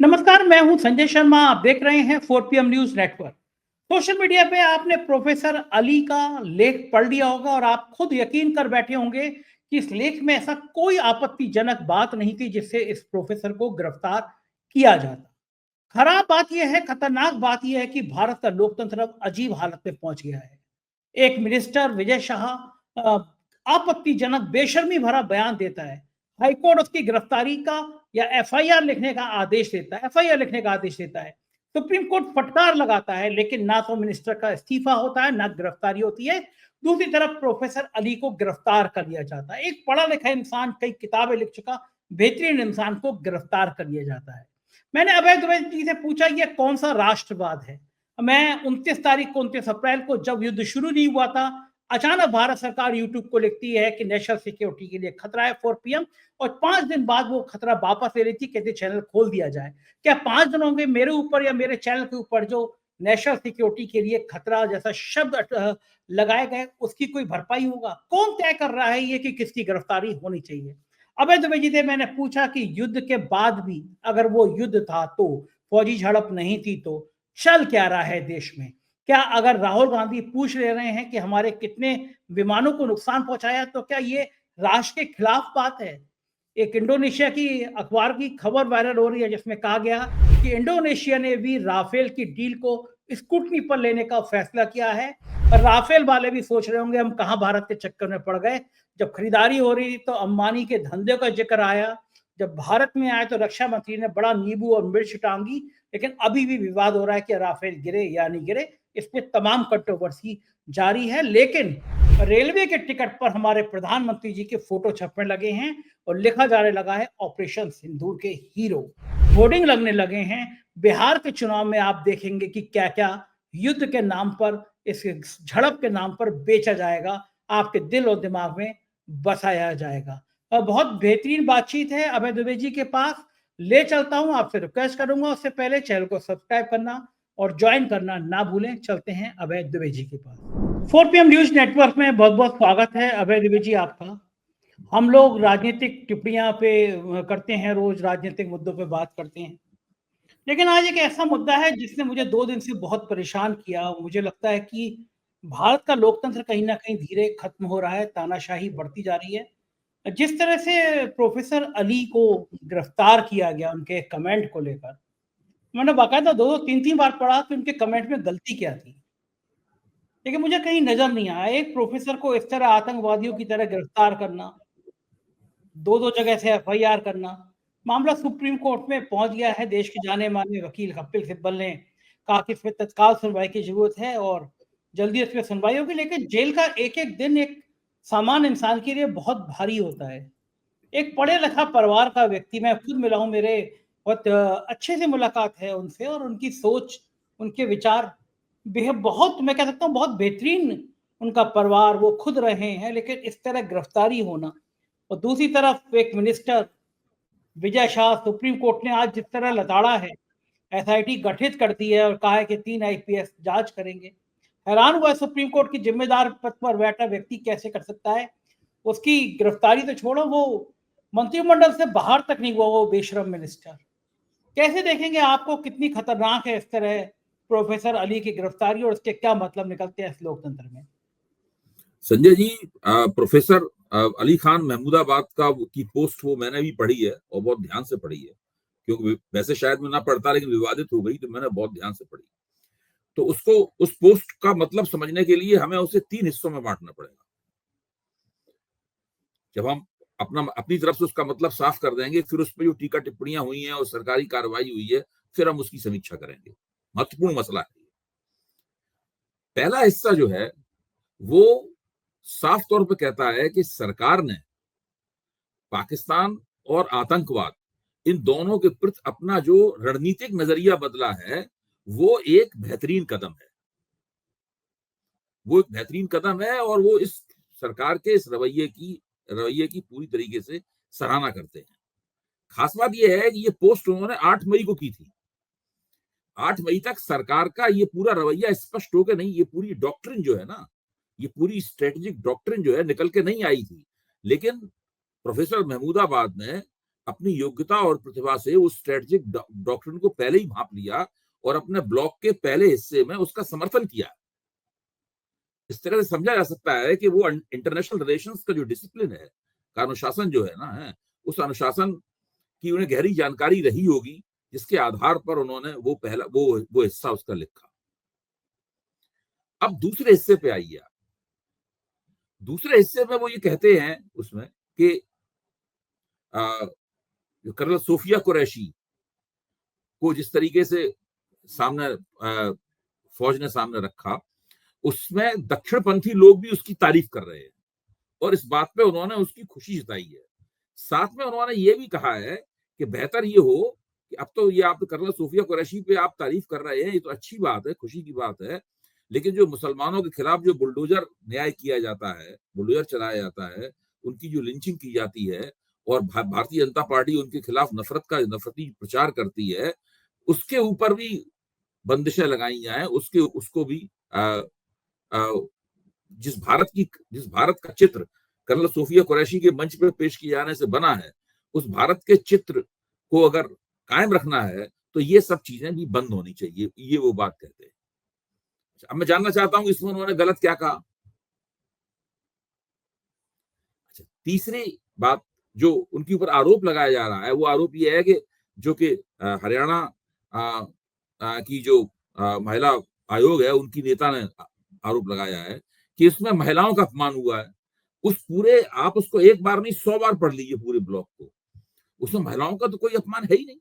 नमस्कार, मैं हूं संजय शर्मा। आप देख रहे हैं 4 PM news network. Social media पे आपने प्रोफेसर अली का लेख पढ़ लिया होगा और आप खुद यकीन कर बैठे होंगे कि इस लेख में ऐसा कोई आपत्तिजनक बात नहीं थी जिससे इस प्रोफेसर को गिरफ्तार किया जाता। खराब बात यह है, खतरनाक बात यह है कि भारत का लोकतंत्र अब अजीब हालत में पहुंच गया है। एक मिनिस्टर विजय शाह आपत्तिजनक बेशर्मी भरा बयान देता है। हाईकोर्ट उसकी गिरफ्तारी का या एफआईआर लिखने का आदेश देता है, एफआईआर लिखने का आदेश देता है। सुप्रीम कोर्ट फटकार लगाता है, लेकिन ना तो मिनिस्टर का इस्तीफा होता है, ना गिरफ्तारी होती है। दूसरी तरफ प्रोफेसर अली को गिरफ्तार कर लिया जाता है। एक पढ़ा लिखा इंसान, कई किताबें लिख चुका बेहतरीन इंसान को गिरफ्तार कर लिया जाता है। मैंने अभय द्विवेदी जी से पूछा, ये कौन सा राष्ट्रवाद है? मैं 29 अप्रैल को जब युद्ध शुरू नहीं हुआ था, अचानक भारत सरकार यूट्यूब को लिखती है कि नेशनल सिक्योरिटी के लिए खतरा है 4 PM, और 5 दिन बाद वो खतरा वापस ले लेती, कहते चैनल खोल दिया जाए। क्या 5 दिन होंगे मेरे ऊपर या मेरे चैनल के ऊपर जो नेशनल सिक्योरिटी के लिए खतरा जैसा शब्द लगाए गए, उसकी कोई भरपाई होगा? कौन तय कर रहा है ये कि किसकी गिरफ्तारी होनी चाहिए? अभय द्विवेदी से मैंने पूछा कि युद्ध के बाद भी अगर वो युद्ध था, तो फौजी झड़प नहीं थी, तो चल क्या रहा है देश में? क्या अगर राहुल गांधी पूछ ले रहे हैं कि हमारे कितने विमानों को नुकसान पहुंचाया, तो क्या ये राष्ट्र के खिलाफ बात है? एक इंडोनेशिया की अखबार की खबर वायरल हो रही है जिसमें कहा गया कि इंडोनेशिया ने भी राफेल की डील को स्कूटनी पर लेने का फैसला किया है। और राफेल वाले भी सोच रहे होंगे हम कहां भारत के चक्कर में पड़ गए। जब खरीदारी हो रही तो अंबानी के धंधे का जिक्र आया, जब भारत में आए तो रक्षा मंत्री ने बड़ा नींबू और मिर्च टांगी, लेकिन अभी भी विवाद हो रहा है कि राफेल गिरे या नहीं गिरे। इस पे तमाम कंट्रोवर्सी जारी है, लेकिन रेलवे के टिकट पर हमारे प्रधानमंत्री जी के फोटो छपने लगे हैं और लिखा जाने लगा है ऑपरेशन सिंदूर के हीरो। होर्डिंग लगने लगे हैं। बिहार के चुनाव में आप देखेंगे कि क्या क्या युद्ध के नाम पर, इस झड़प के नाम पर बेचा जाएगा, आपके दिल और दिमाग में बसाया जाएगा। बहुत बेहतरीन बातचीत है अभय द्विवेदी जी के पास। ले चलता हूं, आपसे रिक्वेस्ट करूंगा उससे पहले चैनल को सब्सक्राइब करना और ज्वाइन करना ना भूलें। चलते हैं अभय द्विवेदी जी के पास। 4 PM न्यूज नेटवर्क में बहुत बहुत स्वागत है अभय द्विवेदी जी आपका। हम लोग राजनीतिक टिप्पणियां पे करते हैं, रोज राजनीतिक मुद्दों पे बात करते हैं, लेकिन आज एक ऐसा मुद्दा है जिसने मुझे 2 दिन से बहुत परेशान किया। मुझे लगता है कि भारत का लोकतंत्र कहीं ना कहीं धीरे खत्म हो रहा है, तानाशाही बढ़ती जा रही है। जिस तरह से प्रोफेसर अली को गिरफ्तार किया गया उनके कमेंट को लेकर, मैंने बाकायदा 2-3 बार पढ़ा कि उनके कमेंट में गलती क्या थी, लेकिन मुझे कहीं नजर नहीं आया। एक प्रोफेसर को इस तरह आतंकवादियों की तरह गिरफ्तार करना, 2-2 जगह से एफआईआर करना, मामला सुप्रीम कोर्ट में पहुंच गया है। देश के जाने माने वकील कपिल सिब्बल ने कहा कि इसमें तत्काल सुनवाई की जरूरत है और जल्दी इसमें सुनवाई होगी, लेकिन जेल का एक एक दिन एक सामान्य इंसान के लिए बहुत भारी होता है। एक पढ़े लिखा परिवार का व्यक्ति, मैं खुद मिला हूँ, मेरे बहुत अच्छे से मुलाकात है उनसे, और उनकी सोच, उनके विचार बहुत, मैं कह सकता हूँ बहुत बेहतरीन। उनका परिवार, वो खुद रहे हैं, लेकिन इस तरह गिरफ्तारी होना। और दूसरी तरफ एक minister Vijay Shah, supreme court ने आज जिस तरह लताड़ा है, एसआईटी गठित कर दी है और कहा है कि 3 IPS जांच करेंगे। हैरान हुआ, सुप्रीम कोर्ट की जिम्मेदार पद पर बैठा व्यक्ति कैसे कर सकता है? उसकी गिरफ्तारी तो छोड़ो, वो मंत्रिमंडल से बाहर तक नहीं हुआ, वो बेशरम मिनिस्टर। कैसे देखेंगे आपको, कितनी खतरनाक है इस तरह प्रोफेसर अली की गिरफ्तारी, और उसके क्या मतलब निकलते हैं इस लोकतंत्र में? संजय जी, प्रोफेसर अली खान महमूदाबाद का की पोस्ट वो मैंने भी पढ़ी है और बहुत ध्यान से पढ़ी है, क्योंकि वैसे शायद मैं ना पढ़ता, लेकिन विवादित हो गई तो मैंने बहुत ध्यान से पढ़ी। तो उसको, उस पोस्ट का मतलब समझने के लिए हमें उसे 3 हिस्सों में बांटना पड़ेगा। जब हम अपनी तरफ से उसका मतलब साफ कर देंगे, फिर उस पर जो टीका टिप्पणियां हुई हैं और सरकारी कार्रवाई हुई है, फिर हम उसकी समीक्षा करेंगे। महत्वपूर्ण मसला है। पहला हिस्सा जो है वो साफ तौर पर कहता है कि सरकार ने पाकिस्तान और आतंकवाद, इन दोनों के प्रति अपना जो रणनीतिक नजरिया बदला है, वो एक बेहतरीन कदम है। वो एक बेहतरीन कदम है और वो इस सरकार के इस रवैये की पूरी तरीके से सराहना करते हैं। खास बात यह है कि ये पोस्ट उन्होंने 8 मई को की थी। 8 मई तक सरकार का ये पूरा रवैया स्पष्ट होकर नहीं, ये पूरी डॉक्ट्रिन जो है ना, ये पूरी स्ट्रेटेजिक डॉक्ट्रिन जो है निकल के नहीं आई थी। लेकिन प्रोफेसर महमूदाबाद ने अपनी योग्यता और प्रतिभा से उस स्ट्रेटेजिक डॉक्ट्रिन को पहले ही भांप लिया और अपने ब्लॉक के पहले हिस्से में उसका समर्थन किया। इस तरह से समझा जा सकता है कि वो इंटरनेशनल रिलेशंस का जो डिसिप्लिन है, का अनुशासन जो है ना, उस अनुशासन की उन्हें गहरी जानकारी रही होगी, जिसके आधार पर उन्होंने वो पहला वो हिस्सा उसका लिखा। अब दूसरे हिस्से पे आइए आप। दूसरे हिस्से में वो ये कहते हैं उसमें कि कर्नल सोफिया कुरैशी को जिस तरीके से सामने फौज ने सामने रखा, उसमें दक्षिणपंथी लोग भी उसकी तारीफ कर रहे हैं और इस बात पे उन्होंने उसकी खुशी जताई है। साथ में उन्होंने ये भी कहा है कि बेहतर ये हो कि अब तो ये आप कर्नल सोफिया कुरैशी पे आप तारीफ कर रहे हैं, ये तो अच्छी बात है, खुशी की बात है, लेकिन जो मुसलमानों के खिलाफ जो बुलडोजर न्याय किया जाता है, बुलडोजर चलाया जाता है, उनकी जो लिंचिंग की जाती है और भारतीय जनता पार्टी उनके खिलाफ नफरती प्रचार करती है, उसके ऊपर भी बंदिशें लगाई जाए, उसको भी जिस भारत का चित्र कर्नल सोफिया कुरैशी के मंच पर पेश किए जाने से बना है, उस भारत के चित्र को अगर कायम रखना है तो ये सब चीजें भी बंद होनी चाहिए, ये वो बात कहते हैं। अब मैं जानना चाहता हूं इसमें उन्होंने गलत क्या कहा। अच्छा, तीसरी बात जो उनके ऊपर आरोप लगाया जा रहा है, वो आरोप ये है कि जो कि हरियाणा की जो महिला आयोग है, उनकी नेता ने आरोप लगाया है कि इसमें महिलाओं का अपमान हुआ है। आप उसको एक बार नहीं 100 बार पढ़ लीजिए पूरे ब्लॉक को, उसमें महिलाओं का तो कोई अपमान है ही नहीं,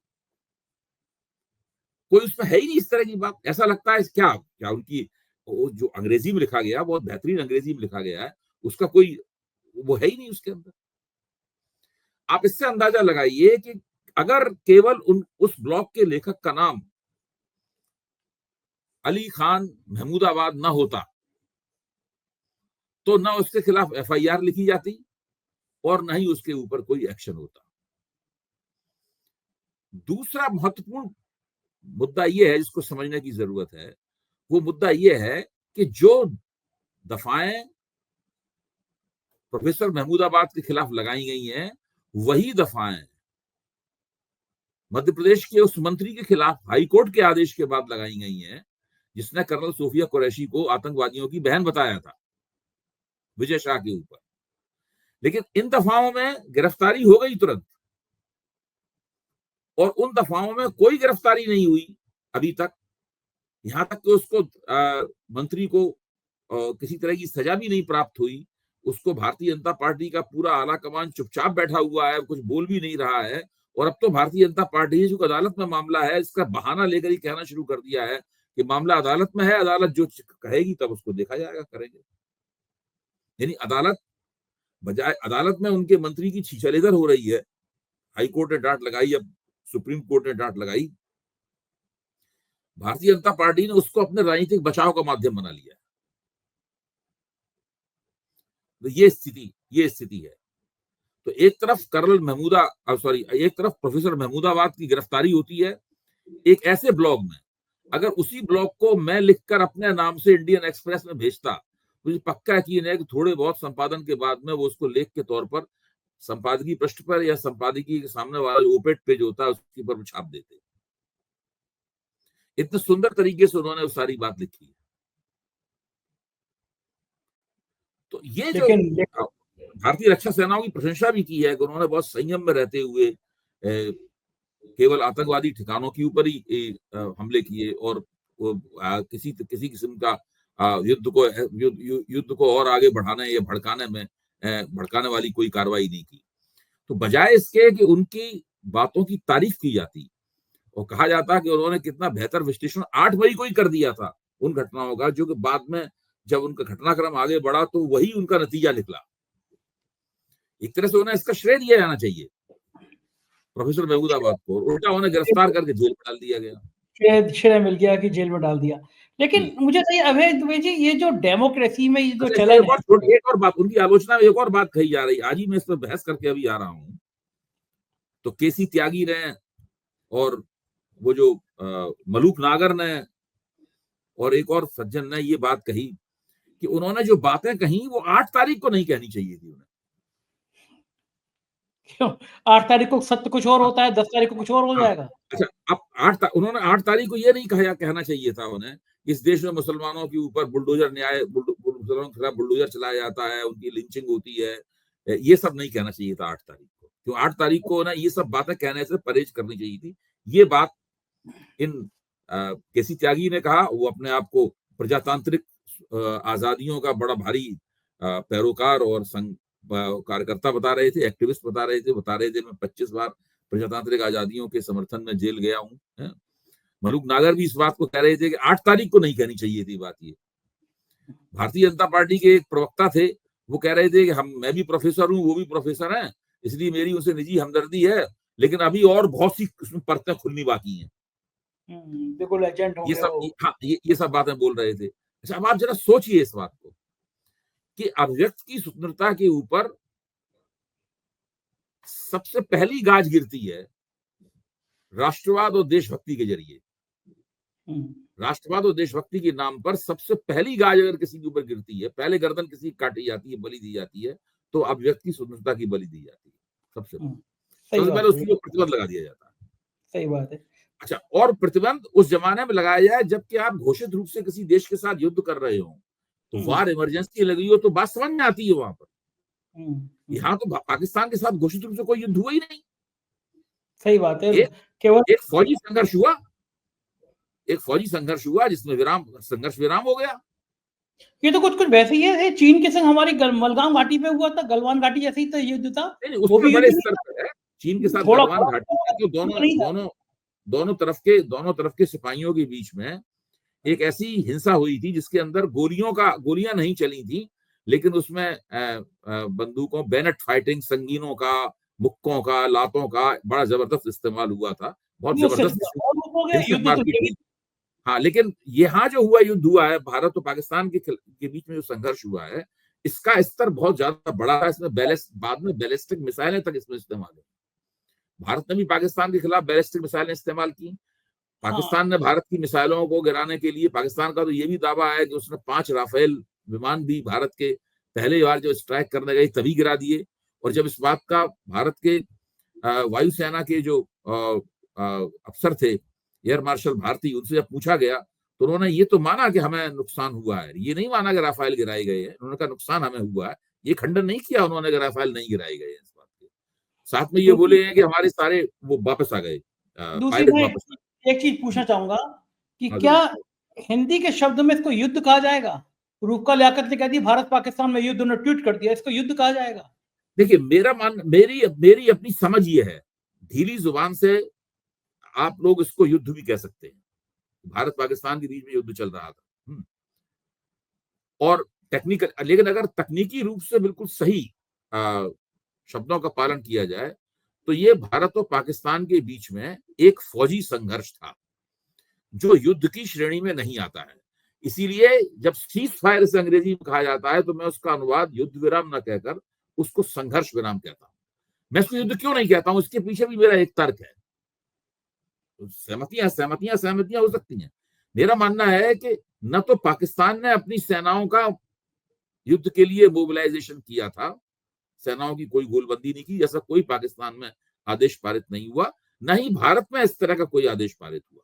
कोई उसमें है ही नहीं इस तरह की बात। ऐसा लगता है क्या उनकी जो अंग्रेजी में लिखा गया, बहुत बेहतरीन अंग्रेजी में लिखा गया है, उसका कोई वो है ही नहीं उसके अंदर। आप इससे अंदाजा लगाइए कि अगर केवल उस ब्लॉक के लेखक का नाम अली खान महमूदाबाद ना होता तो ना उसके खिलाफ एफआईआर लिखी जाती और ना ही उसके ऊपर कोई एक्शन होता। दूसरा महत्वपूर्ण मुद्दा यह है जिसको समझने की जरूरत है, वो मुद्दा यह है कि जो दफाएं प्रोफेसर महमूदाबाद के खिलाफ लगाई गई हैं, वही दफाएं मध्य प्रदेश के उस मंत्री के खिलाफ हाईकोर्ट के आदेश के बाद लगाई गई हैं, जिसने कर्नल सोफिया कुरैशी को आतंकवादियों की बहन बताया था विजय शाह के ऊपर। लेकिन इन दफाओं में गिरफ्तारी हो गई तुरंत, और उन दफाओं में कोई गिरफ्तारी नहीं हुई अभी तक, यहां तक कि उसको मंत्री को किसी तरह की सजा भी नहीं प्राप्त हुई। उसको भारतीय जनता पार्टी का पूरा आला कमान चुपचाप बैठा हुआ है, कुछ बोल भी नहीं रहा है, और अब तो भारतीय जनता पार्टी जो अदालत में मामला है, इसका बहाना लेकर ही कहना शुरू कर दिया है कि मामला अदालत में है, अदालत जो कहेगी तब उसको देखा जाएगा, करेंगे। यानी बजाय अदालत में उनके मंत्री की छीछलेदर हो रही है। हाईकोर्ट ने डांट लगाई, अब सुप्रीम कोर्ट ने डांट लगाई, भारतीय जनता पार्टी ने उसको अपने राजनीतिक बचाव का माध्यम बना लिया। तो ये स्थिति है। तो एक तरफ एक तरफ प्रोफेसर महमूदाबाद की गिरफ्तारी होती है एक ऐसे ब्लॉग में, अगर उसी ब्लॉग को मैं लिखकर अपने नाम से इंडियन एक्सप्रेस में भेजता, मुझे पक्का यकीन है कि थोड़े बहुत संपादन के बाद में वो उसको लेख के तौर पर संपादकीय पृष्ठ पर या संपादकीय के सामने वाला ओपेट पेज होता है उसके ऊपर छाप देते। इतने सुंदर तरीके से उन्होंने उस सारी बात लिखी है। तो ये जो भारतीय रक्षा सेनाओं की प्रशंसा भी की है कि उन्होंने बहुत संयम में रहते हुए केवल आतंकवादी ठिकानों के ऊपर ही हमले किए और किसी किस्म का युद्ध को और आगे बढ़ाने या भड़काने वाली कोई कार्रवाई नहीं की। तो बजाय इसके कि उनकी बातों की तारीफ की जाती और कहा जाता कि उन्होंने कितना बेहतर विश्लेषण 8 मई को ही कर दिया था उन घटनाओं का, जो कि बाद में जब उनका घटनाक्रम आगे बढ़ा तो वही उनका नतीजा निकला। एक तरह से उन्हें इसका श्रेय दिया जाना चाहिए प्रोफेसर महमूदाबाद को, उल्टा उन्हें गिरफ्तार करके जेल में डाल दिया गया, श्रेय मिल गया कि जेल में डाल दिया। लेकिन मुझे चाहिए अभय दुबे जी, ये जो डेमोक्रेसी में ये जो चलन है, एक और बात उनकी आलोचना में एक और बात कही जा रही है, आज ही मैं इस पर बहस करके अभी आ रहा हूं। तो केसी त्यागी ने और वो जो मलूक नागर ने और एक और सज्जन ने ये बात कही कि उन्होंने जो बातें कही वो 8 तारीख को नहीं कहनी चाहिए थी उन्हें। क्यों? 8 तारीख को सत्य कुछ और होता है, 10 तारीख को कुछ और हो हाँ, जाएगा। अच्छा अब उन्होंने 8 तारीख को ये नहीं कहना चाहिए था उन्हें, इस देश में मुसलमानों के ऊपर बुलडोजर न्याय मुसलमानों के खिलाफ बुलडोजर चलाया जाता है, उनकी लिंचिंग होती है। ये सब नहीं कहना चाहिए था 8 तारीख को। क्यों 8 तारीख को ना ये सब बातें कहने से परहेज करनी चाहिए थी। ये बात इन केसी त्यागी ने कहा, वो अपने आप को प्रजातांत्रिक आजादियों का बड़ा भारी पैरोकार और कार्यकर्ता बता रहे थे, एक्टिविस्ट बता रहे थे मैं 25 बार प्रजातांत्रिक आजादियों के समर्थन में जेल गया हूं। मलूक नागर भी इस बात को कह रहे थे कि 8 तारीख को नहीं कहनी चाहिए थी बात ये। भारतीय जनता पार्टी के एक प्रवक्ता थे, वो कह रहे थे कि मैं भी प्रोफेसर हूं, वो भी प्रोफेसर हैं, इसलिए मेरी उनसे निजी हमदर्दी है, लेकिन अभी और बहुत सी उसमें परतें खुलनी बाकी हैं। बिल्कुल एजेंट ये होंगे सब वो। हाँ, ये सब बातें बोल रहे थे। अच्छा अब आप जरा सोचिए इस बात को कि अभिव्यक्ति की स्वतंत्रता के ऊपर सबसे पहली गाज गिरती है राष्ट्रवाद और देशभक्ति के जरिए। राष्ट्रवाद और देशभक्ति के नाम पर सबसे पहली गाज अगर किसी के ऊपर गिरती है, पहले गर्दन किसी की काटी जाती है, बलि दी जाती है, तो अभिव्यक्ति स्वतंत्रता की बलि दी जाती है। सबसे पहले उसके ऊपर प्रतिबंध लगा दिया जाता है। सही बात है। अच्छा, और प्रतिबंध उस जमाने में लगाया जाए जबकि आप घोषित रूप से किसी देश के साथ युद्ध कर रहे हो, तो वार इमरजेंसी लगी हो तो बात समझ में आती है वहां पर। यहाँ तो पाकिस्तान के साथ घोषित रूप से कोई युद्ध हुआ ही नहीं। सही बात है। केवल एक फौजी संघर्ष हुआ जिसमें संघर्ष विराम हो गया। ये तो कुछ वैसे ही है, चीन के संग हमारी मलगाम घाटी पे हुआ था, गलवान घाटी जैसे ही तो युद्ध था। वो भी बड़े स्तर पर है। चीन के साथ गलवान घाटी में तो दोनों तरफ के सिपाहियों के बीच में एक ऐसी हिंसा हुई थी जिसके अंदर गोलियां नहीं चली थी, लेकिन उसमें बंदूकों, बैनेट फाइटिंग, संगीनों का, मुक्कों का, लातों का बड़ा जबरदस्त इस्तेमाल हुआ था। बहुत जबरदस्त मारपीट हुई। हाँ, लेकिन यहाँ जो युद्ध हुआ है भारत और पाकिस्तान के बीच में जो संघर्ष हुआ है, इसका स्तर बहुत ज्यादा बड़ा है। इसमें बाद में बैलिस्टिक मिसाइलें तक इसमें इस्तेमाल है। भारत ने भी पाकिस्तान के खिलाफ बैलिस्टिक मिसाइलें इस्तेमाल की। पाकिस्तान ने भारत की मिसाइलों को गिराने के लिए, पाकिस्तान का तो ये भी दावा है कि उसने 5 राफेल विमान भी भारत के पहले बार जो स्ट्राइक करने गए तभी गिरा दिए। और जब इस बात का भारत के वायुसेना के जो अफसर थे, एयर मार्शल भारती, उनसे जब पूछा गया तो उन्होंने ये तो माना कि हमें नुकसान हुआ है, ये नहीं माना कि राफेल गिराए गए हैं। उन्होंने कहा नुकसान हमें हुआ है, ये खंडन नहीं किया उन्होंने कि राफेल नहीं गिराए गए इस बात के। साथ में ये बोले हैं कि हमारे सारे वो वापस आ गए, दूसरी मैं एक चीज पूछना चाहूंगा कि क्या हिंदी के शब्द में इसको युद्ध कहा जाएगा? रूपका लियाकत ने कह दी भारत पाकिस्तान में युद्ध, उन्होंने ट्वीट कर दिया, इसको युद्ध कहा जाएगा? देखिए मेरी अपनी समझ ये है, ढीली जुबान से आप लोग इसको युद्ध भी कह सकते हैं। भारत पाकिस्तान के बीच में युद्ध चल रहा था और लेकिन अगर तकनीकी रूप से बिल्कुल सही शब्दों का पालन किया जाए तो ये भारत और पाकिस्तान के बीच में एक फौजी संघर्ष था जो युद्ध की श्रेणी में नहीं आता है। इसीलिए जब सीज फायर से अंग्रेजी में कहा जाता है तो मैं उसका अनुवाद युद्ध विराम न कहकर उसको संघर्ष विराम कहता हूं। मैं इसको युद्ध क्यों नहीं कहता हूं, इसके पीछे भी मेरा एक तर्क है। सहमतियां हो सकती हैं। मेरा मानना है कि न तो पाकिस्तान ने अपनी सेनाओं का युद्ध के लिए मोबिलाइजेशन किया था, सेनाओं की कोई गोलबंदी नहीं की, जैसा कोई पाकिस्तान में आदेश पारित नहीं हुआ, न ही भारत में इस तरह का कोई आदेश पारित हुआ।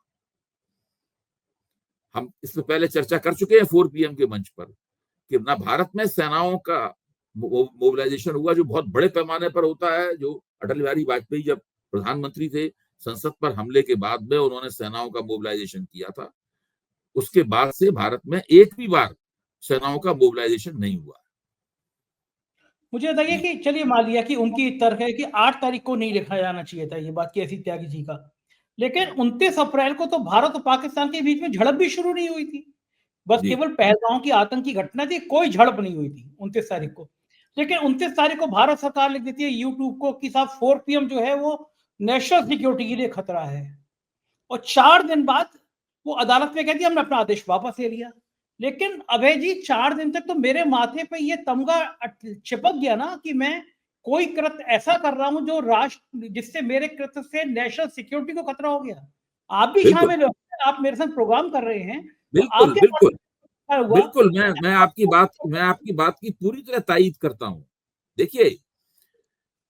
हम इसमें पहले चर्चा कर चुके हैं 4 PM के मंच पर कि ना भारत में सेनाओं का मोबिलाइजेशन हुआ जो बहुत बड़े पैमाने पर होता है, जो अटल बिहारी वाजपेयी जब प्रधानमंत्री थे, संसद पर हमले के बाद में उन्होंने सेनाओं का मोबिलाइजेशन किया था। उसके बाद से भारत में एक भी बार सेनाओं का मोबिलाइजेशन नहीं हुआ। मुझे बताइए कि चलिए मान लिया कि उनकी तर्क है कि 8 तारीख को नहीं लिखा जाना चाहिए था, ये बात केसी त्यागी जी का, लेकिन 29 अप्रैल को तो भारत और पाकिस्तान के बीच में झड़प भी शुरू नहीं हुई थी, बस केवल पहलगांव की आतंकी घटना थी, कोई झड़प नहीं हुई थी 29 तारीख को। लेकिन 29 तारीख को भारत सरकार लिख देती है यूट्यूब को कि साहब 4 PM जो है वो नेशनल सिक्योरिटी के लिए खतरा है, और 4 दिन बाद वो अदालत में कहती है हमने अपना आदेश वापस ले लिया। लेकिन अभय जी 4 दिन तक तो मेरे माथे पे ये तमगा चिपक गया ना कि मैं कोई कृत्य ऐसा कर रहा हूं जो राष्ट्र, जिससे मेरे कृत्य से नेशनल सिक्योरिटी को खतरा हो गया। आप भी शामिल हो, आप मेरे साथ प्रोग्राम कर रहे हैं, बिल्कुल बिल्कुल मैं आपकी बात की पूरी तरह तायीद करता हूं। देखिए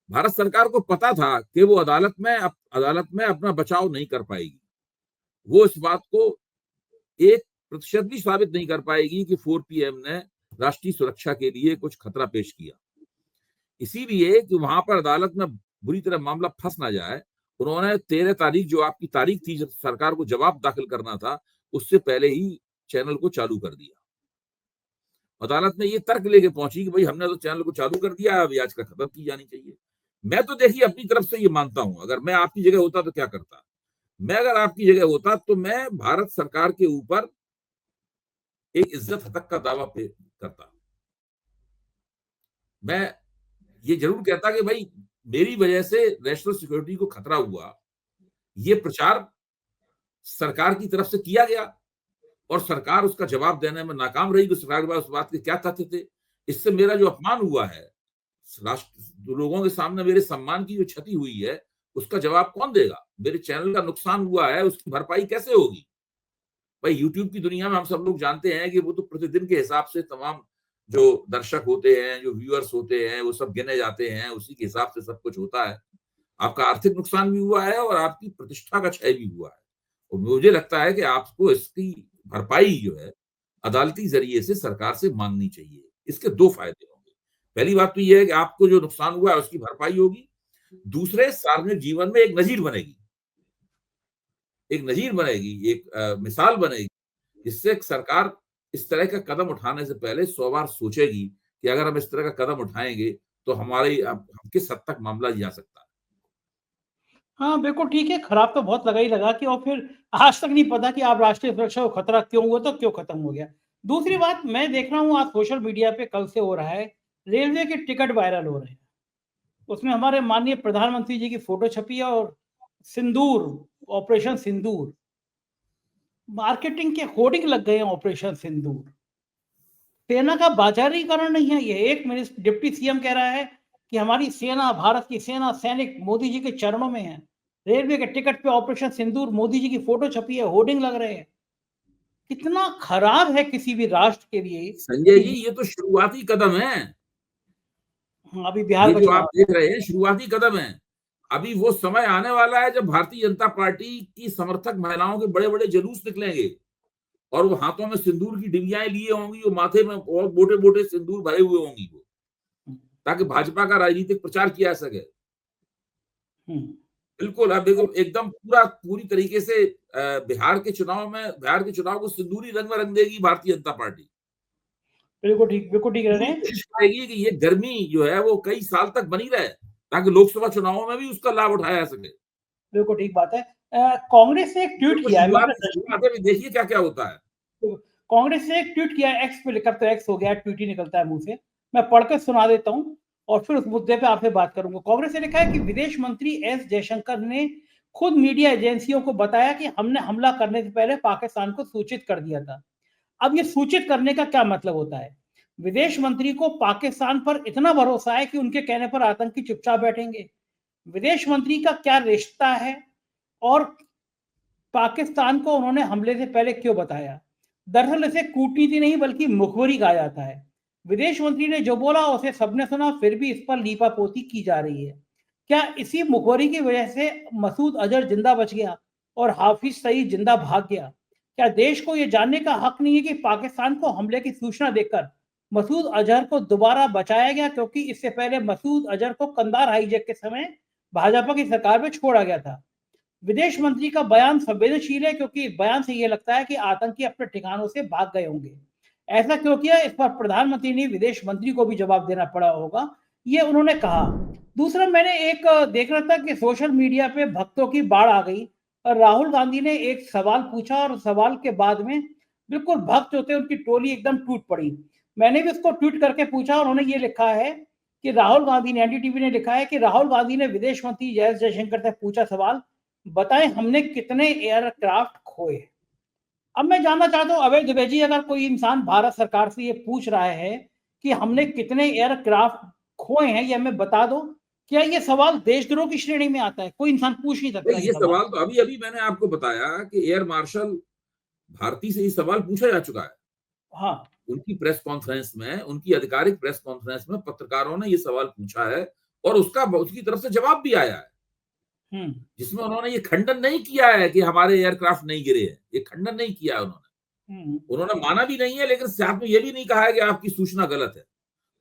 भारत सरकार को पता था कि वो अदालत में अपना बचाव नहीं कर पाएगी। वो इस बात को 1% भी साबित नहीं कर पाएगी कि 4PM ने राष्ट्रीय सुरक्षा के लिए कुछ खतरा पेश किया। इसीलिए कि वहां पर अदालत में बुरी तरह मामला फंस ना जाए, उन्होंने 13 तारीख, जो आपकी तारीख थी जब सरकार को जवाब दाखिल करना था, उससे पहले ही चैनल को चालू कर दिया। अदालत में ये तर्क लेके पहुंची कि भाई हमने तो चैनल को चालू कर दिया, अब आज का खत्म की जानी चाहिए। मैं तो देखिए अपनी तरफ से ये मानता हूं, अगर मैं आपकी जगह होता तो क्या करता। मैं अगर आपकी जगह होता तो मैं भारत सरकार के ऊपर एक इज्जत तक का दावा करता। मैं ये जरूर कहता कि भाई मेरी वजह से नेशनल सिक्योरिटी को खतरा हुआ, ये प्रचार सरकार की तरफ से किया गया और सरकार उसका जवाब देने में नाकाम रही। तो सरकार के पास उस बात के क्या तथ्य थे? इससे मेरा जो अपमान हुआ है, राष्ट्र लोगों के सामने मेरे सम्मान की जो क्षति हुई है, उसका जवाब कौन देगा? मेरे चैनल का नुकसान हुआ है, उसकी भरपाई कैसे होगी? भाई यूट्यूब की दुनिया में हम सब लोग जानते हैं कि वो तो प्रतिदिन के हिसाब से तमाम जो दर्शक होते हैं, जो व्यूअर्स होते हैं, वो सब गिने जाते हैं, उसी के हिसाब से सब कुछ होता है। आपका आर्थिक नुकसान भी हुआ है और आपकी प्रतिष्ठा का क्षय भी हुआ है, और मुझे लगता है कि आपको इसकी भरपाई जो है अदालती जरिए से सरकार से मांगनी चाहिए। इसके 2 फायदे होंगे। पहली बात तो ये है कि आपको जो नुकसान हुआ है उसकी भरपाई होगी। दूसरे, सार्वजनिक जीवन में एक नजीर बनेगी, एक मिसाल बनेगी, जिससे सरकार इस तरह का कदम उठाने से पहले 100 बार सोचेगी कि अगर हम इस तरह का कदम उठाएंगे तो हमारी हम किस हद तक मामला जा सकता है। हाँ, बिल्कुल ठीक है, खराब तो बहुत लगा ही लगा कि, और फिर आज तक नहीं पता कि आप राष्ट्रीय सुरक्षा को खतरा क्यों हुआ, तो क्यों खत्म हो गया। दूसरी बात, मैं देख रहा हूँ आज सोशल मीडिया पे कल से हो रहा है, रेलवे के टिकट वायरल हो रहे हैं। उसमें हमारे माननीय प्रधानमंत्री जी की फोटो छपी है और सिंदूर, ऑपरेशन सिंदूर, मार्केटिंग के होर्डिंग लग गए हैं ऑपरेशन सिंदूर। सेना का बाजारीकरण नहीं है ये। एक डिप्टी सीएम कह रहा है कि हमारी सेना, भारत की सेना, सैनिक मोदी जी के चरणों में है। रेलवे के टिकट पे ऑपरेशन सिंदूर, मोदी जी की फोटो छपी है, होर्डिंग लग रहे हैं। कितना खराब है किसी भी राष्ट्र के लिए संजय जी, कि ये तो शुरुआती कदम है। अभी बिहार ये का जो आप चुनाव देख रहे हैं शुरुआती कदम है। अभी वो समय आने वाला है जब भारतीय जनता पार्टी की समर्थक महिलाओं के बड़े बड़े जुलूस निकलेंगे और वो हाथों में सिंदूर की डिबियाएं लिए होंगी, वो माथे में और मोटे मोटे सिंदूर भरे हुए होंगी, वो ताकि भाजपा का राजनीतिक प्रचार किया जा सके। बिल्कुल, अब देखो एकदम पूरी तरीके से बिहार के चुनाव को सिंदूरी रंग में रंग देगी भारतीय जनता पार्टी। बिल्कुल ठीक रह रहे पूरी हैं। कोशिश करेगी कि ये गर्मी जो है वो कई साल तक बनी रहे, ताकि लोकसभा चुनावों में भी उसका लाभ उठाया जा सके। बिल्कुल ठीक बात है। कांग्रेस ने एक ट्वीट तो किया है, मैं शुरुआत में देखिए क्या क्या होता है। कांग्रेस ने एक ट्वीट किया है, एक्स पे लिखकर, तो एक्स हो गया, ट्वीट ही निकलता है मुंह से। मैं पढ़ के सुना देता हूं और फिर उस मुद्दे पे आपसे बात करूंगा। कांग्रेस ने लिखा है कि विदेश मंत्री एस जयशंकर ने खुद मीडिया एजेंसियों को बताया कि हमने हमला करने से पहले पाकिस्तान को सूचित कर दिया था। अब ये सूचित करने का क्या मतलब होता है? विदेश मंत्री को पाकिस्तान पर इतना भरोसा है कि उनके कहने पर आतंकी चुपचाप बैठेंगे? विदेश मंत्री का क्या रिश्ता है और पाकिस्तान को उन्होंने हमले से पहले क्यों बताया? दरअसल इसे कूटनीति नहीं बल्कि मुखबरी कहा जाता है। विदेश मंत्री ने जो बोला उसे सबने सुना, फिर भी इस पर लीपापोती की जा रही है। क्या इसी मुखबरी की वजह से मसूद अजहर जिंदा बच गया और हाफिज सईद जिंदा भाग गया? क्या देश को यह जानने का हक नहीं है कि पाकिस्तान को हमले की सूचना देकर मसूद अजहर को दोबारा बचाया गया, क्योंकि इससे पहले मसूद अजहर को कंधार हाईजैक के समय भाजपा की सरकार में छोड़ा गया था? विदेश मंत्री का बयान संवेदनशील है क्योंकि बयान से यह लगता है कि आतंकी अपने ठिकानों से भाग गए होंगे। ऐसा क्यों किया, इस पर प्रधानमंत्री ने विदेश मंत्री को भी जवाब देना पड़ा होगा, ये उन्होंने कहा। दूसरा, मैंने एक देख रहा था कि सोशल मीडिया पे भक्तों की बाढ़ आ गई और राहुल गांधी ने एक सवाल पूछा और सवाल के बाद में बिल्कुल भक्त होते उनकी टोली एकदम टूट पड़ी। मैंने भी उसको ट्वीट करके पूछा, उन्होंने ये लिखा है कि राहुल गांधी ने, एनडीटीवी ने लिखा है कि राहुल गांधी ने विदेश मंत्री एस जयशंकर से पूछा सवाल, बताएं हमने कितने एयरक्राफ्ट खोए। अब मैं जानना चाहता हूं अभय दुबे जी, अगर कोई इंसान भारत सरकार से ये पूछ रहा है कि हमने कितने एयरक्राफ्ट खोए हैं, ये हमें बता दो, क्या ये सवाल देशद्रोह की श्रेणी में आता है? कोई इंसान पूछ नहीं सकता भाई ये ये सवाल। सवाल तो अभी अभी मैंने आपको बताया कि एयर मार्शल भारती से ये सवाल पूछा जा चुका है। हाँ। उनकी प्रेस कॉन्फ्रेंस में, उनकी आधिकारिक प्रेस कॉन्फ्रेंस में पत्रकारों ने ये सवाल पूछा है और उसकी तरफ से जवाब भी आया है, जिसमें उन्होंने ये खंडन नहीं किया है कि हमारे एयरक्राफ्ट नहीं गिरे हैं, ये खंडन नहीं किया है उन्होंने माना भी नहीं है, लेकिन साथ में ये भी नहीं कहा है कि आपकी सूचना गलत है।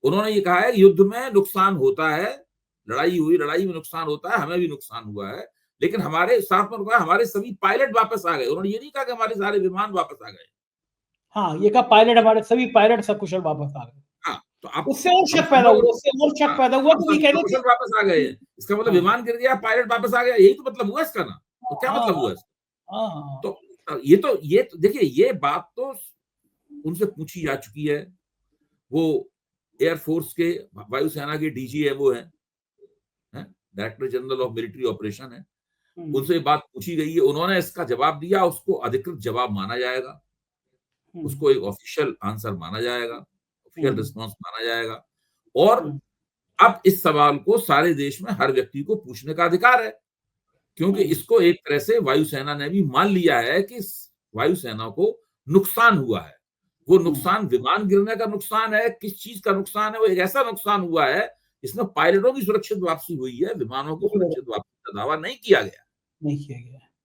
उन्होंने ये कहा है कि युद्ध में नुकसान होता है, लड़ाई में नुकसान होता है, हमें भी नुकसान हुआ है, लेकिन हमारे साथ में हमारे सभी पायलट वापस आ गए। उन्होंने ये नहीं कहा कि हमारे सारे विमान वापस आ गए। हाँ, ये कहा पायलट, हमारे सभी पायलट सकुशल वापस आ गए। हाँ, तो आप उससे और शक पैदा हुआ तो ये कह रहे थे वापस आ गए, इसका मतलब विमान गिर गया, पायलट वापस आ गया, यही तो मतलब हुआ इसका ना। तो क्या मतलब हुआ इसका? तो ये तो देखिए, ये बात तो उनसे पूछी जा चुकी है। वो एयरफोर्स के, वायुसेना के डीजी है, वो है director general of military operation है, उनसे बात पूछी गई है, उन्होंने इसका जवाब दिया, उसको अधिकृत जवाब माना जाएगा, उसको एक ऑफिशियल आंसर माना जाएगा, ऑफिशियल रिस्पॉन्स माना जाएगा। और अब इस सवाल को सारे देश में हर व्यक्ति को पूछने का अधिकार है, क्योंकि इसको एक तरह से वायुसेना ने भी मान लिया है कि वायुसेना को नुकसान हुआ है। वो नुकसान विमान गिरने का नुकसान है, किस चीज का नुकसान है? वो एक ऐसा नुकसान हुआ है इसमें पायलटों की सुरक्षित वापसी हुई है, विमानों की सुरक्षित वापसी का दावा नहीं किया गया।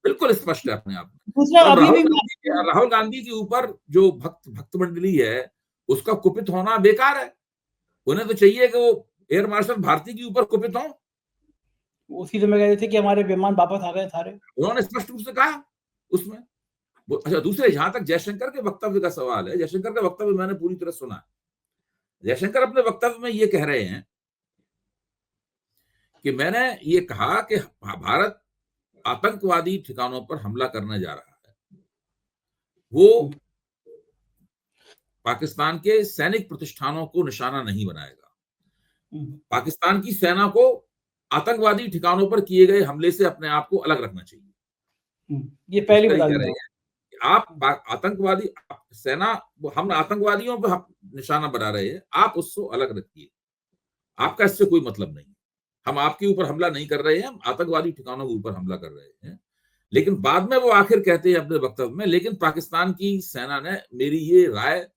बिल्कुल स्पष्ट है अपने आप में। राहुल गांधी के ऊपर जो भक्त मंडली है, उसका कुपित होना बेकार है। उन्हें तो चाहिए कि वो एयर मार्शल भारती के ऊपर कुपित हो। उसी समय कह रहे थे कि हमारे विमान वापस आ गए सारे, उन्होंने स्पष्ट रूप से कहा उसमें। अच्छा, दूसरे, जहां तक जयशंकर के वक्तव्य का सवाल है, जयशंकर का वक्तव्य मैंने पूरी तरह सुना है। जयशंकर अपने वक्तव्य में ये कह रहे हैं कि मैंने ये कहा कि भारत आतंकवादी ठिकानों पर हमला करने जा रहा है, वो पाकिस्तान के सैनिक प्रतिष्ठानों को निशाना नहीं बनाएगा। पाकिस्तान की सेना को आतंकवादी ठिकानों पर किए गए हमले से अपने आप को अलग रखना चाहिए। ये पहली बता रहे हैं आप आतंकवादी सेना, हम आतंकवादियों पर निशाना बना रहे हैं, आप उसको अलग रखिए, आपका इससे कोई मतलब नहीं। हम आपके ऊपर हमला नहीं कर रहे हैं, हम आतंकवादी ठिकानों के ऊपर हमला कर रहे हैं। लेकिन बाद में वो आखिर कहते हैं अपने वक्तव्य में, लेकिन पाकिस्तान की सेना ने मेरी ये राय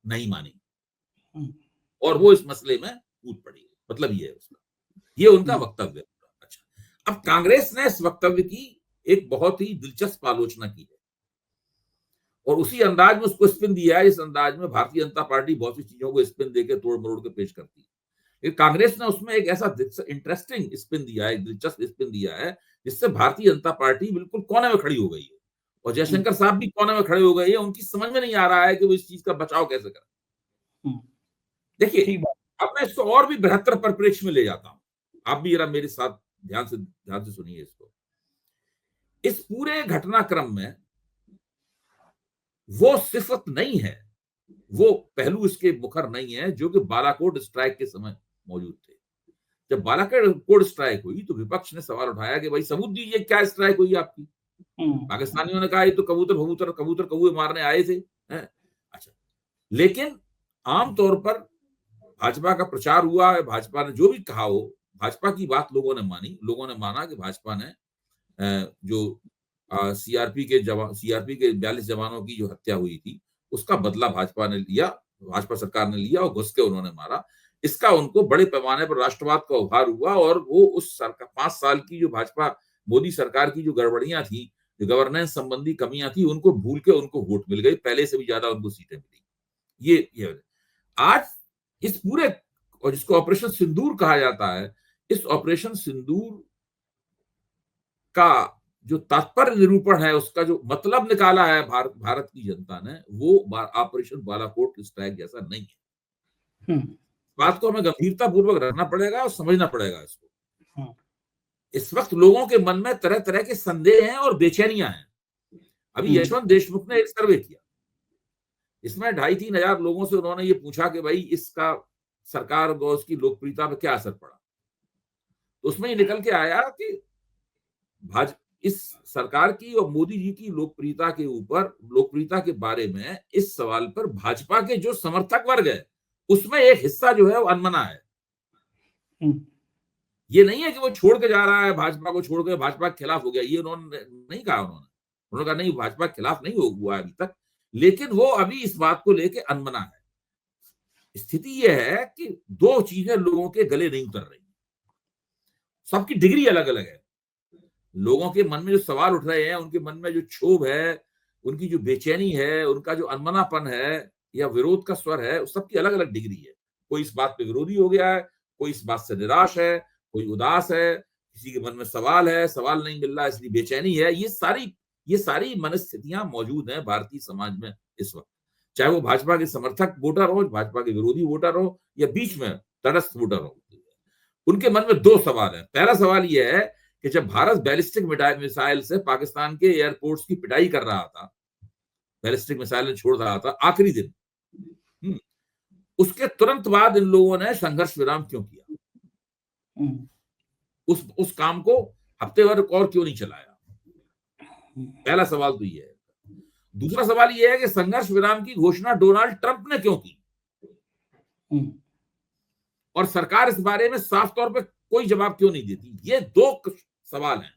नहीं मानी और वो इस मसले में कूद पड़ी। मतलब ये है उसका, ये उनका वक्तव्य। अच्छा, अब कांग्रेस ने इस वक्तव्य की एक बहुत ही दिलचस्प आलोचना की है और उसी अंदाज में उसको स्पिन दिया है। इस अंदाज में भारतीय जनता पार्टी बहुत सी चीजों को स्पिन देकर तोड़ मरोड़ के पेश करती है। कांग्रेस ने उसमें एक ऐसा इंटरेस्टिंग स्पिन दिया है, दिलचस्प स्पिन दिया है, जिससे भारतीय जनता पार्टी बिल्कुल कोने में खड़ी हो गई है और जयशंकर साहब भी कोने में खड़े हो गए हैं। उनकी समझ में नहीं आ रहा है कि वो इस चीज का बचाव कैसे करें। देखिए, अब मैं इसको और भी बेहतर परिप्रेक्ष्य में ले जाता हूं, आप भी जरा मेरे साथ ध्यान से सुनिए इसको। इस पूरे घटनाक्रम में वो सिफत नहीं है, वो पहलू इसके मुखर नहीं है जो कि बालाकोट स्ट्राइक के समय मौजूद थे। जब बालाकोट स्ट्राइक हुई तो विपक्ष ने सवाल उठाया कि भाई सबूत दीजिए, क्या स्ट्राइक हुई आपकी? पाकिस्तानियों ने कहा ये तो कबूतर कौवे मारने आए थे। अच्छा, लेकिन आमतौर पर भाजपा का प्रचार हुआ है, भाजपा ने जो भी कहा हो, भाजपा की बात लोगों ने मानी। लोगों ने माना कि भाजपा ने जो सीआरपी के 42 जवानों की जो हत्या हुई थी उसका बदला भाजपा ने लिया, भाजपा सरकार ने लिया और घुस के उन्होंने मारा। इसका उनको बड़े पैमाने पर राष्ट्रवाद का उभार हुआ और वो उस सरकार 5 साल की जो भाजपा मोदी सरकार की जो गड़बड़ियां थी, जो गवर्नेंस संबंधी कमियां थी, उनको भूल के उनको वोट मिल गई, पहले से भी ज्यादा उनको सीटें मिली। ये आज इस पूरे, और जिसको ऑपरेशन सिंदूर कहा जाता है, इस ऑपरेशन सिंदूर का जो तात्पर्य निरूपण है, उसका जो मतलब निकाला है भारत की जनता ने, वो ऑपरेशन बालाकोट स्ट्राइक जैसा नहीं है। बात को हमें गंभीरता पूर्वक रखना पड़ेगा और समझना पड़ेगा इसको। इस वक्त लोगों के मन में तरह तरह के संदेह हैं और बेचैनियां हैं। अभी यशवंत देशमुख ने एक सर्वे किया, इसमें 2,500-3 हजार लोगों से उन्होंने ये पूछा कि भाई इसका सरकार और उसकी लोकप्रियता पर क्या असर पड़ा। तो उसमें ये निकल के आया कि इस सरकार की और मोदी जी की लोकप्रियता के ऊपर, लोकप्रियता के बारे में इस सवाल पर भाजपा के जो समर्थक वर्ग है उसमें एक हिस्सा जो है वो अनमना है। ये नहीं है कि वो छोड़ के जा रहा है, भाजपा को छोड़ के भाजपा के खिलाफ हो गया, ये उन्होंने नहीं कहा। उन्होंने कहा नहीं, भाजपा के खिलाफ नहीं हुआ अभी तक, लेकिन वो अभी इस बात को लेके अनमना है। स्थिति यह है कि दो चीजें लोगों के गले नहीं उतर रही। सबकी डिग्री अलग अलग है। लोगों के मन में जो सवाल उठ रहे हैं, उनके मन में जो क्षोभ है, उनकी जो बेचैनी है, उनका जो अनमनापन है या विरोध का स्वर है, सबकी अलग अलग डिग्री है। कोई इस बात पे विरोधी हो गया है, कोई इस बात से निराश है, कोई उदास है, किसी के मन में सवाल है, सवाल नहीं मिल रहा इसलिए बेचैनी है। ये सारी मनस्थितियां मौजूद हैं भारतीय समाज में इस वक्त, चाहे वो भाजपा के समर्थक वोटर हो, भाजपा के विरोधी वोटर हो, या बीच में तटस्थ वोटर हो। उनके मन में दो सवाल है। पहला सवाल यह है कि जब भारत बैलिस्टिक मिसाइल से पाकिस्तान के एयरपोर्ट्स की पिटाई कर रहा था, बैलिस्टिक मिसाइल छोड़ रहा था आखिरी दिन, उसके तुरंत बाद इन लोगों ने संघर्ष विराम क्यों किया? उस काम को हफ्ते भर और क्यों नहीं चलाया? पहला सवाल तो ये है। दूसरा सवाल ये है कि संघर्ष विराम की घोषणा डोनाल्ड ट्रंप ने क्यों की, और सरकार इस बारे में साफ तौर पे कोई जवाब क्यों नहीं देती? ये दो सवाल हैं।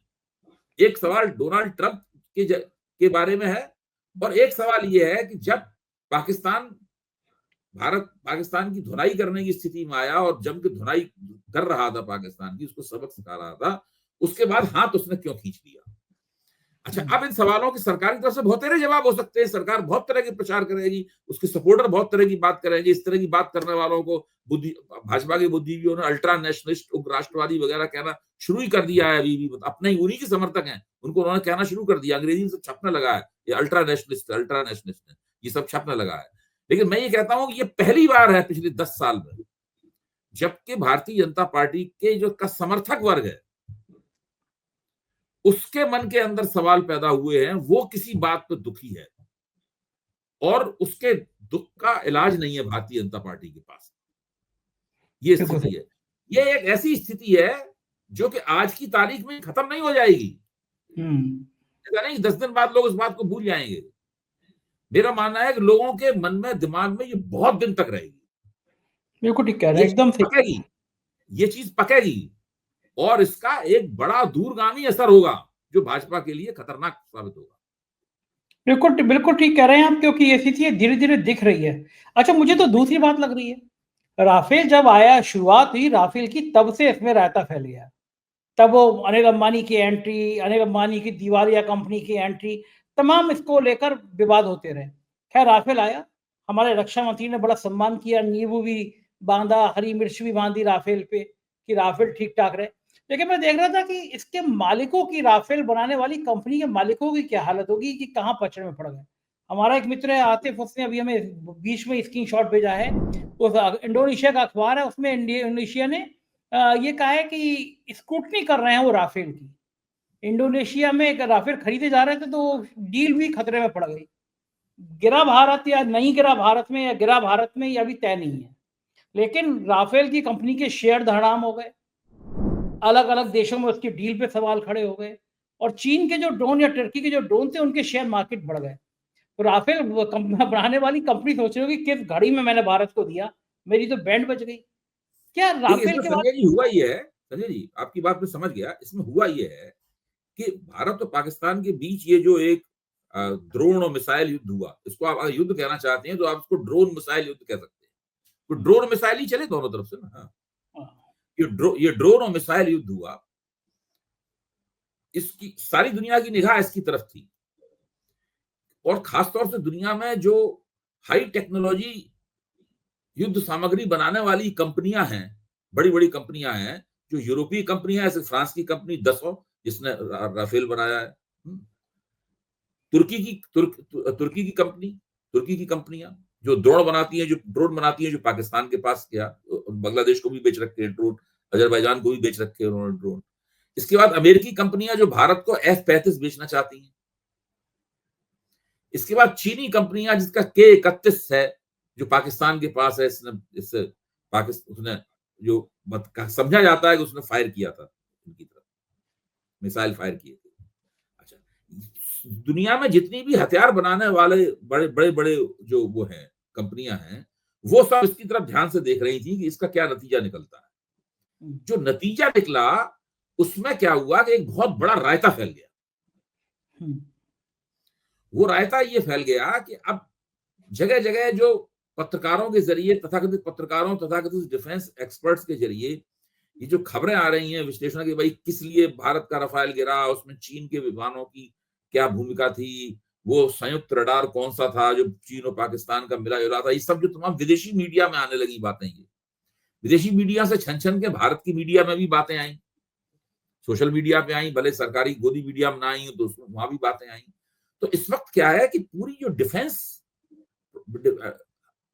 एक सवाल डोनाल्ड ट्रंप के बारे में है, और एक सवाल यह है कि जब भारत पाकिस्तान की धुनाई करने की स्थिति में आया और जम के धुनाई कर रहा था पाकिस्तान की, उसको सबक सिखा रहा था, उसके बाद हाथ उसने क्यों खींच लिया? अच्छा, अब इन सवालों की सरकार की तरफ से बहुत तरह जवाब हो सकते हैं। सरकार बहुत तरह के प्रचार करेगी, उसके सपोर्टर बहुत तरह की बात करेंगे। इस तरह की बात करने वालों को भाजपा के बुद्धिजीवियों ने अल्ट्रा नेशनलिस्ट, उग्र राष्ट्रवादी वगैरह कहना शुरू ही कर दिया है। अभी भी अपने ही उन्हीं के समर्थक हैं, उनको उन्होंने कहना शुरू कर दिया। अंग्रेजी से छपने लगा है ये अल्ट्रा नेशनलिस्ट, ये सब छपने लगा है। लेकिन मैं ये कहता हूं कि ये पहली बार है पिछले 10 साल में जबकि भारतीय जनता पार्टी के जो का समर्थक वर्ग है, उसके मन के अंदर सवाल पैदा हुए हैं, वो किसी बात पर दुखी है और उसके दुख का इलाज नहीं है भारतीय जनता पार्टी के पास। ये स्थिति है। ये एक ऐसी स्थिति है जो कि आज की तारीख में खत्म नहीं हो जाएगी। ऐसा नहीं 10 दिन बाद लोग इस बात को भूल जाएंगे। मेरा मानना है कि लोगों के मन में, दिमाग में ये बहुत दिन तक रहेगी। बिल्कुल ठीक कह रहे हैं, एकदम पकेगी, ये चीज पकेगी और इसका एक बड़ा दूरगामी असर होगा जो भाजपा के लिए खतरनाक साबित होगा। बिल्कुल ठीक कह रहे हैं आप, क्योंकि ये स्थिति धीरे धीरे दिख रही है। अच्छा, मुझे तो दूसरी बात लग रही है, राफेल जब आया, शुरुआत हुई राफेल की, तब से इसमें रायता फैल गया। तब वो अनिल अंबानी की एंट्री, अनिल अंबानी की दिवालिया कंपनी की एंट्री, तमाम इसको लेकर विवाद होते रहे। खैर, राफेल आया, हमारे रक्षा मंत्री ने बड़ा सम्मान किया, नींबू भी बांधा, हरी मिर्च भी बांधी राफेल पे कि राफेल ठीक ठाक रहे। लेकिन मैं देख रहा था कि इसके मालिकों की, राफेल बनाने वाली कंपनी के मालिकों की क्या हालत होगी कि कहाँ पचड़े में पड़ गए। हमारा एक मित्र है आतिफ, उसने अभी हमें बीच में स्क्रीनशॉट भेजा है, उस इंडोनेशिया का अखबार है, उसमें इंडोनेशिया ने ये कहा है कि स्क्रूटनी कर रहे हैं वो राफेल की। इंडोनेशिया में एक राफेल खरीदे जा रहे थे तो डील भी खतरे में पड़ गई। गिरा भारत या नहीं गिरा भारत में, या गिरा भारत में, ये अभी तय नहीं है। लेकिन राफेल की कंपनी के शेयर धड़ाम हो गए, अलग अलग देशों में उसकी डील पे सवाल खड़े हो गए, और चीन के जो ड्रोन या टर्की के जो ड्रोन थे उनके शेयर मार्केट बढ़ गए। तो राफेल बनाने वाली कंपनी सोच रही होगी किस घड़ी में मैंने भारत को दिया, मेरी तो बैंड बच गई। क्या राफेल के बाद संजय जी हुआ ये है, संजय जी आपकी बात में समझ गया, इसमें हुआ ये है कि भारत और पाकिस्तान के बीच ये जो एक ड्रोन और मिसाइल युद्ध हुआ, इसको आप युद्ध कहना चाहते हैं तो आप इसको ड्रोन मिसाइल युद्ध कह सकते हैं। तो ड्रोन मिसाइल ही चले दोनों तरफ से ना। ये ड्रोन और मिसाइल युद्ध हुआ, इसकी सारी दुनिया की निगाह इसकी तरफ थी, और खासतौर से दुनिया में जो हाई टेक्नोलॉजी युद्ध सामग्री बनाने वाली कंपनियां हैं, बड़ी बड़ी कंपनियां हैं, जो यूरोपीय कंपनियां, जैसे फ्रांस की कंपनी दसो जिसने राफेल बनाया है, तुर्की की कंपनियां जो ड्रोन बनाती हैं, जो पाकिस्तान के पास किया, बांग्लादेश को भी बेच रखे हैं ड्रोन, अजरबैजान को भी बेच रखे हैं उन्होंने ड्रोन। इसके बाद अमेरिकी कंपनियां जो भारत को F-35 बेचना चाहती हैं। इसके बाद चीनी कंपनियां जिसका K-31 है जो पाकिस्तान के पास है, उसने जो समझा जाता है कि उसने फायर किया था, उनकी तरफ मिसाइल फायर किए थे। अच्छा, दुनिया में जितनी भी हथियार बनाने वाले बड़े बड़े जो वो हैं कंपनियां हैं, वो सब इसकी तरफ ध्यान से देख रही थी कि इसका क्या नतीजा निकलता है। जो नतीजा निकला उसमें क्या हुआ कि एक बहुत बड़ा रायता फैल गया। वो रायता ये फैल गया कि अब जगह जगह जो पत्रकारों के जरिए, तथाकथित पत्रकारों, तथाकथित डिफेंस एक्सपर्ट्स के जरिए ये जो खबरें आ रही हैं विश्लेषण की, भाई किस लिए भारत का रफाल गिरा, उसमें चीन के विद्वानों की क्या भूमिका थी, वो संयुक्त रडार कौन सा था जो चीन और पाकिस्तान का मिला जुला था, ये सब जो तमाम विदेशी मीडिया में आने लगी बातें, ये विदेशी मीडिया से छन छन के भारत की मीडिया में भी बातें आई, सोशल मीडिया पे आई, भले सरकारी गोदी मीडिया में ना आई तो वहां भी बातें आई। तो इस वक्त क्या है कि पूरी जो डिफेंस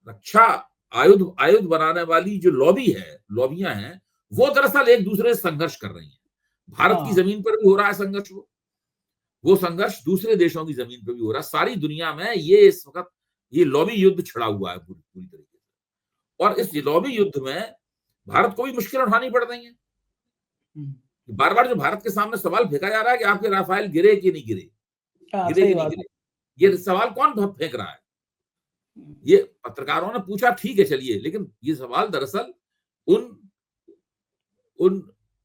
रक्षा आयुध बनाने वाली जो लॉबियां हैं, वो दरअसल एक दूसरे से संघर्ष कर रही हैं। भारत की जमीन पर भी हो रहा है संघर्ष, वो संघर्ष दूसरे देशों की जमीन पर भी हो रहा है। सारी दुनिया में ये इस वक्त ये लॉबी युद्ध छिड़ा हुआ है पूरी तरीके से, और इस लॉबी युद्ध में भारत को भी मुश्किल उठानी पड़ रही है। बार बार जो भारत के सामने सवाल फेंका जा रहा है कि आपके राफेल गिरे कि नहीं गिरे, गिरे कि नहीं गिरे, ये सवाल कौन फेंक रहा है? ये पत्रकारों ने पूछा, ठीक है चलिए, लेकिन ये सवाल दरअसल उन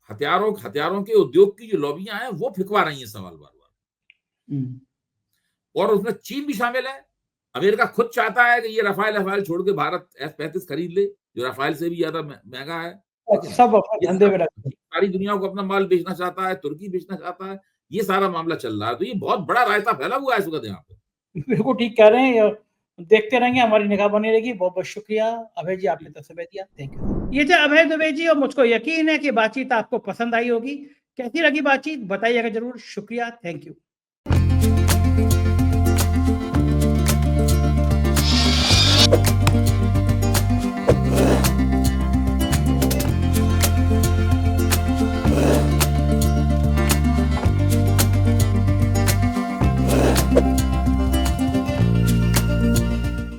हथियारों के उद्योग की जो लॉबियां हैं वो फिकवा रही हैं सवाल बार बार। और उसमें चीन भी शामिल है। अमेरिका खुद चाहता है कि ये राफेल छोड़ के भारत F-35 खरीद ले, जो राफेल से भी ज्यादा महंगा है। सब धंधे में सारी दुनिया को अपना माल बेचना चाहता है, तुर्की बेचना चाहता है, ये सारा मामला चल रहा है। तो ये बहुत बड़ा रायता फैला हुआ है इस वक्त यहाँ पे। बिल्कुल ठीक कह रहे हैं, देखते रहेंगे, हमारी निगाह बनी रहेगी। बहुत बहुत शुक्रिया अभय जी, आपने तो समय दिया, थैंक यू। ये थे अभय दुबे जी, और मुझको यकीन है कि बातचीत आपको पसंद आई होगी। कैसी लगी बातचीत बताइएगा जरूर। शुक्रिया, थैंक यू।